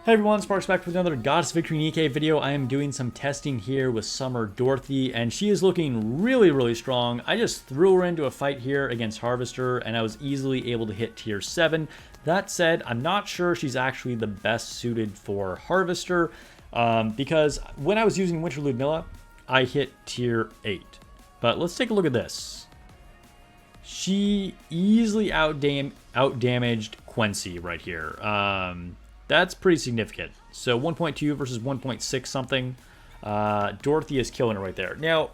Hey everyone, Sparks back with another Goddess Victory Nikke video. I am doing some testing here with Summer Dorothy, and she is looking really strong. I just threw her into a fight here against Harvester, and I was easily able to hit tier 7. That said, I'm not sure she's actually the best suited for Harvester, because when I was using Winter Ludmilla, I hit tier 8. But let's take a look at this. She easily outdamaged Quincy right here. That's pretty significant. So 1.2 versus 1.6 something. Dorothy is killing it right there. Now,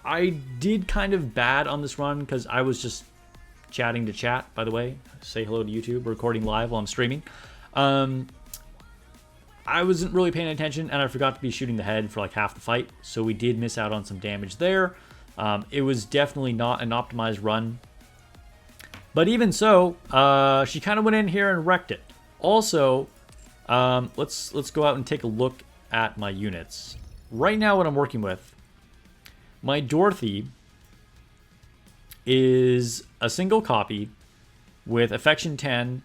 I did kind of bad on this run because I was just chatting to chat, by the way. Say hello to YouTube. We're recording live while I'm streaming. I wasn't really paying attention, and I forgot to be shooting the head for like half the fight. So we did miss out on some damage there. It was definitely not an optimized run. But even so, she kind of went in here and wrecked it. Also, let's go out and take a look at my units. Right now, what I'm working with, my Dorothy is a single copy with Affection 10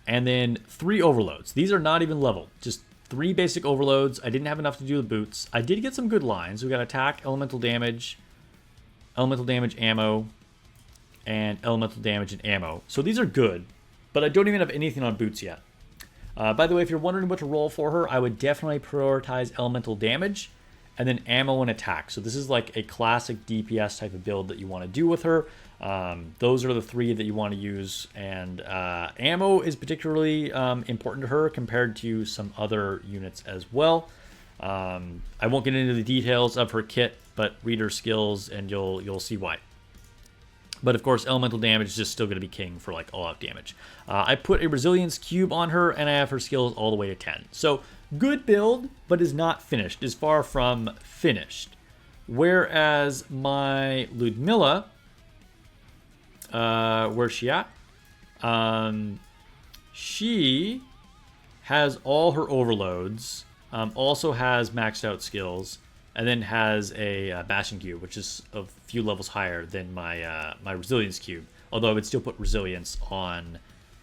and then 3 overloads. These are not even leveled, just 3 basic overloads. I didn't have enough to do the boots. I did get some good lines. We got attack, elemental damage ammo, and elemental damage and ammo. So these are good, but I don't even have anything on boots yet. By the way, if you're wondering what to roll for her, I would definitely prioritize elemental damage and then ammo and attack. So this is like a classic DPS type of build that you want to do with her. Those are the 3 that you want to use. And ammo is particularly important to her compared to some other units as well. I won't get into the details of her kit, but read her skills and you'll see why. But of course, elemental damage is just still going to be king for like all-out damage. I put a resilience cube on her, and I have her skills all the way to 10. So good build, but is not finished. Is far from finished. Whereas my Ludmilla, where's she at? She has all her overloads. Also has maxed out skills. And then has a Bastion Cube, which is a few levels higher than my my Resilience Cube. Although I would still put Resilience on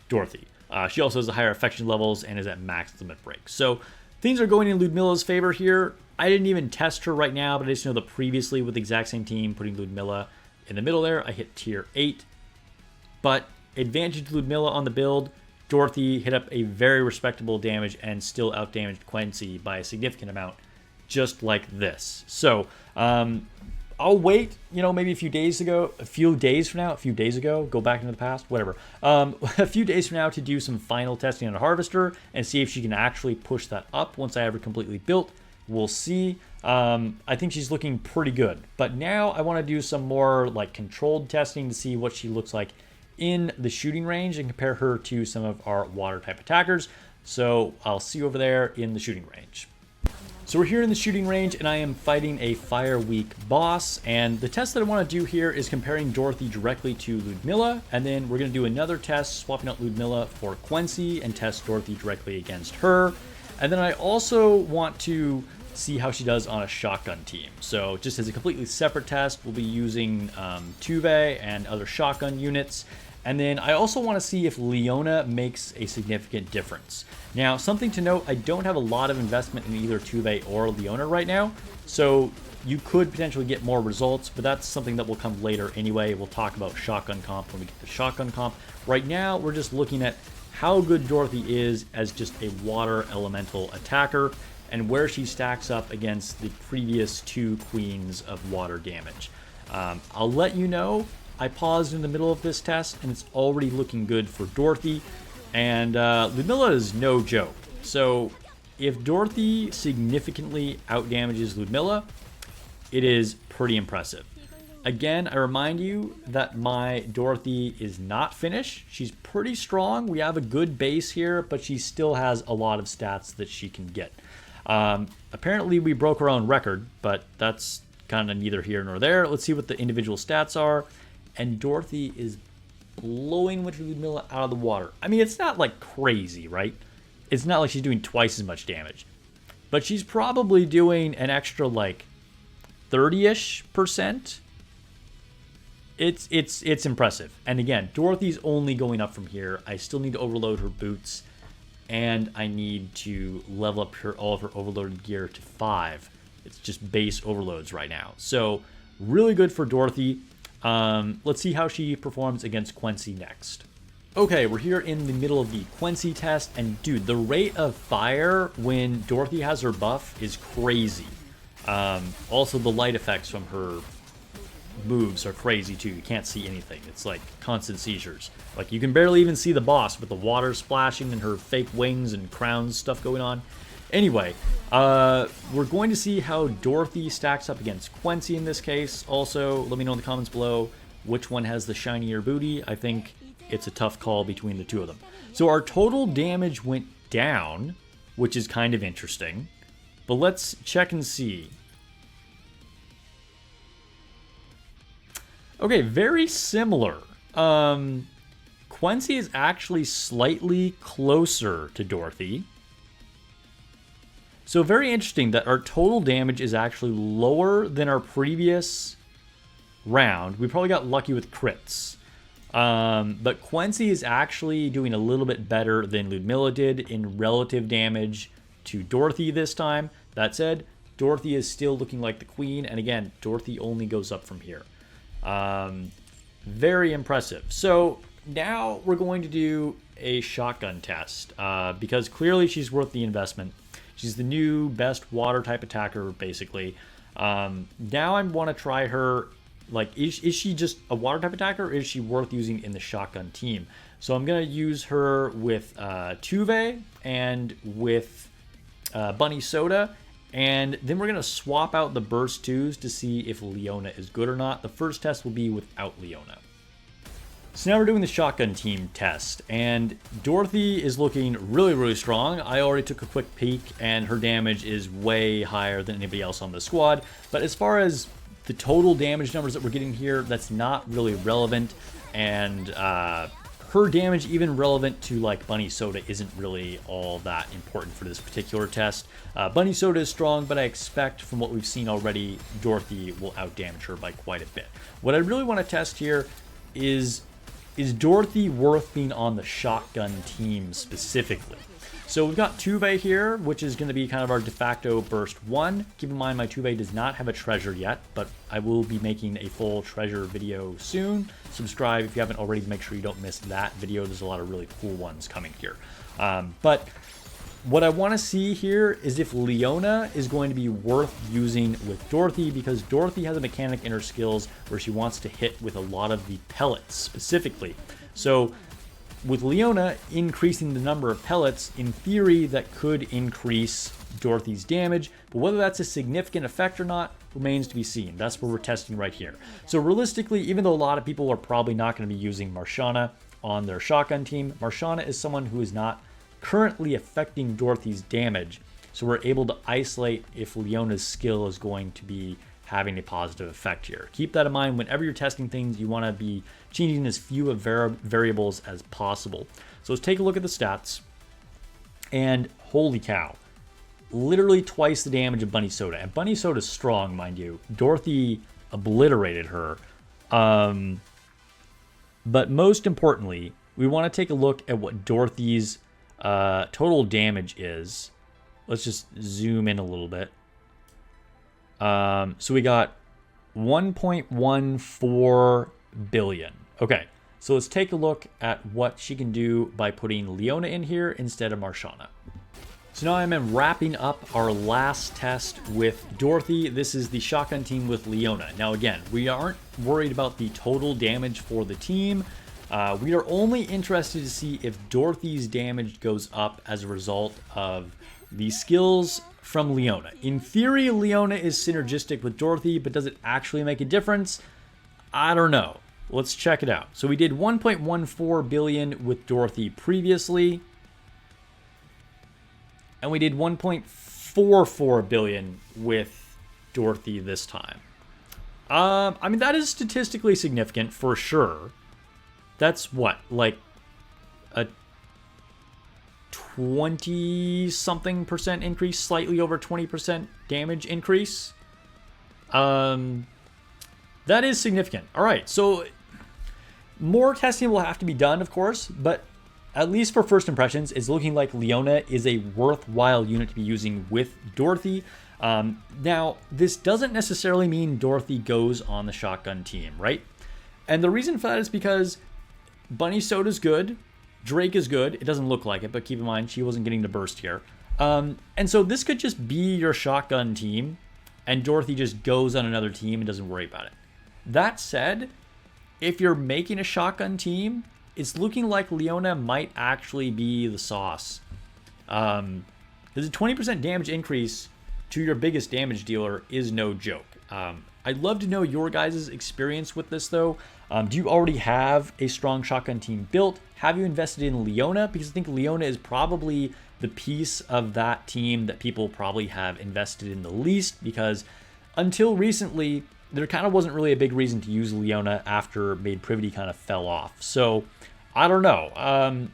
Dorothy. She also has the higher Affection levels and is at max limit break. So things are going in Ludmilla's favor here. I didn't even test her right now, but I just know that previously with the exact same team, putting Ludmilla in the middle there, I hit tier 8. But advantage Ludmilla on the build. Dorothy hit up a very respectable damage and still outdamaged Quincy by a significant amount. Just like this. So I'll wait, maybe a few days ago, go back into the past, whatever. A few days from now to do some final testing on a Harvester and see if she can actually push that up once I have her completely built. We'll see. I think she's looking pretty good. But now I want to do some more like controlled testing to see what she looks like in the shooting range and compare her to some of our water type attackers. So I'll see you over there in the shooting range. So we're here in the shooting range, and I am fighting a Fire Weak boss, and the test that I want to do here is comparing Dorothy directly to Ludmilla, and then we're going to do another test swapping out Ludmilla for Quincy and test Dorothy directly against her. And then I also want to see how she does on a shotgun team. So just as a completely separate test, we'll be using Tuve and other shotgun units. And then I also want to see if Leona makes a significant difference. Now, something to note, I don't have a lot of investment in either Tuve or Leona right now, so you could potentially get more results, but that's something that will come later anyway. We'll talk about shotgun comp when we get to shotgun comp. Right now, we're just looking at how good Dorothy is as just a water elemental attacker and where she stacks up against the previous 2 queens of water damage. I'll let you know. I paused in the middle of this test, and it's already looking good for Dorothy. And Ludmilla is no joke. So if Dorothy significantly outdamages Ludmilla, it is pretty impressive. Again, I remind you that my Dorothy is not finished. She's pretty strong. We have a good base here, but she still has a lot of stats that she can get. Apparently, we broke our own record, but that's kind of neither here nor there. Let's see what the individual stats are. And Dorothy is blowing Winter Ludmilla out of the water. I mean, it's not like crazy, right? It's not like she's doing twice as much damage. But she's probably doing an extra like 30-ish%. It's impressive. And again, Dorothy's only going up from here. I still need to overload her boots. and I need to level up all of her overloaded gear to 5. It's just base overloads right now. So really good for Dorothy. Let's see how she performs against Quincy next. Okay, we're here in the middle of the Quincy test, and dude, the rate of fire when Dorothy has her buff is crazy. Also, the light effects from her moves are crazy too. You can't see anything. It's like constant seizures. Like, you can barely even see the boss with the water splashing and her fake wings and crowns stuff going on. Anyway, we're going to see how Dorothy stacks up against Quincy in this case. Also, let me know in the comments below which one has the shinier booty. I think it's a tough call between the two of them. So our total damage went down, which is kind of interesting. But let's check and see. Okay, very similar. Quincy is actually slightly closer to Dorothy. So very interesting that our total damage is actually lower than our previous round. We probably got lucky with crits. But Quincy is actually doing a little bit better than Ludmilla did in relative damage to Dorothy this time. That said, Dorothy is still looking like the queen. And again, Dorothy only goes up from here. Very impressive. So now we're going to do a shotgun test because clearly she's worth the investment. She's the new best water type attacker, basically. Now I want to try her. Like, is she just a water type attacker, or is she worth using in the shotgun team? So I'm going to use her with Tuve and with Bunny Soda. And then we're going to swap out the burst 2s to see if Leona is good or not. The first test will be without Leona. So now we're doing the shotgun team test, and Dorothy is looking really, really strong. I already took a quick peek, and her damage is way higher than anybody else on the squad. But as far as the total damage numbers that we're getting here, that's not really relevant, and her damage, even relevant to like Bunny Soda, isn't really all that important for this particular test. Bunny Soda is strong, but I expect from what we've seen already, Dorothy will outdamage her by quite a bit. What I really want to test here is Dorothy worth being on the shotgun team specifically? So we've got Tuve here, which is going to be kind of our de facto burst 1. Keep in mind my Tuve does not have a treasure yet, but I will be making a full treasure video soon. Subscribe if you haven't already, make sure you don't miss that video. There's a lot of really cool ones coming here. But what I want to see here is if Leona is going to be worth using with Dorothy, because Dorothy has a mechanic in her skills where she wants to hit with a lot of the pellets specifically. So with Leona increasing the number of pellets, in theory that could increase Dorothy's damage, but whether that's a significant effect or not remains to be seen. That's what we're testing right here. So realistically, even though a lot of people are probably not going to be using Marshana on their shotgun team, Marshana is someone who is not currently affecting Dorothy's damage, so we're able to isolate if Leona's skill is going to be having a positive effect here. Keep that in mind whenever you're testing things. You want to be changing as few of variables as possible. So let's take a look at the stats, and holy cow, literally twice the damage of Bunny Soda. And Bunny Soda's strong, mind you. Dorothy obliterated her. But most importantly, we want to take a look at what Dorothy's total damage is. Let's just zoom in a little bit. So we got 1.14 billion. Okay, so let's take a look at what she can do by putting Leona in here instead of Marshana. So now I'm wrapping up our last test with Dorothy. This is the shotgun team with Leona. Now again, we aren't worried about the total damage for the team. We are only interested to see if Dorothy's damage goes up as a result of the skills from Leona. In theory, Leona is synergistic with Dorothy, but does it actually make a difference? I don't know. Let's check it out. So we did 1.14 billion with Dorothy previously, and we did 1.44 billion with Dorothy this time. I mean, that is statistically significant for sure. That's what, like a 20-something% increase, slightly over 20% damage increase. That is significant. All right, so more testing will have to be done, of course, but at least for first impressions, it's looking like Leona is a worthwhile unit to be using with Dorothy. Now, this doesn't necessarily mean Dorothy goes on the shotgun team, right? And the reason for that is because Bunny Soda's good, Drake is good. It doesn't look like it, but keep in mind she wasn't getting the burst here. And so this could just be your shotgun team, and Dorothy just goes on another team and doesn't worry about it. That said, if you're making a shotgun team, it's looking like Leona might actually be the sauce. There's a 20% damage increase to your biggest damage dealer is no joke. I'd love to know your guys' experience with this though. Do you already have a strong shotgun team built? Have you invested in Leona? Because I think Leona is probably the piece of that team that people probably have invested in the least, because until recently, there kind of wasn't really a big reason to use Leona after Maid Privity kind of fell off. So I don't know.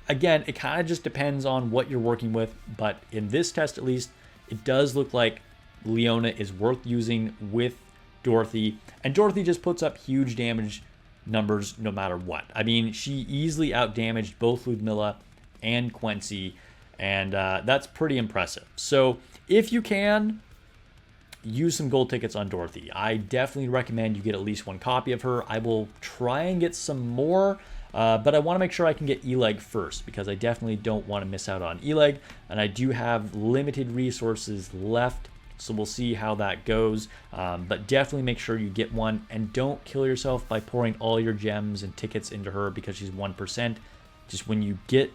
Again, it kind of just depends on what you're working with, but in this test at least, it does look like Leona is worth using with Dorothy, and Dorothy just puts up huge damage numbers no matter what. I mean, she easily outdamaged both Ludmilla and Quincy, and that's pretty impressive. So if you can, use some gold tickets on Dorothy. I definitely recommend you get at least one copy of her. I will try and get some more, but I want to make sure I can get E-Leg first, because I definitely don't want to miss out on E-Leg, and I do have limited resources left, so we'll see how that goes. But definitely make sure you get one, and don't kill yourself by pouring all your gems and tickets into her because she's 1%. Just when you get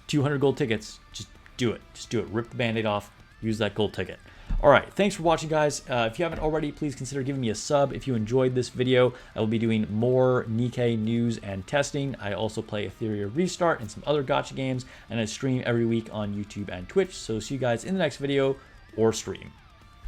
200 gold tickets, just do it. Just do it. Rip the band-aid off. Use that gold ticket. All right, thanks for watching, guys. If you haven't already, please consider giving me a sub. If you enjoyed this video, I will be doing more Nikke news and testing. I also play Etheria Restart and some other gacha games, and I stream every week on YouTube and Twitch. So see you guys in the next video or stream.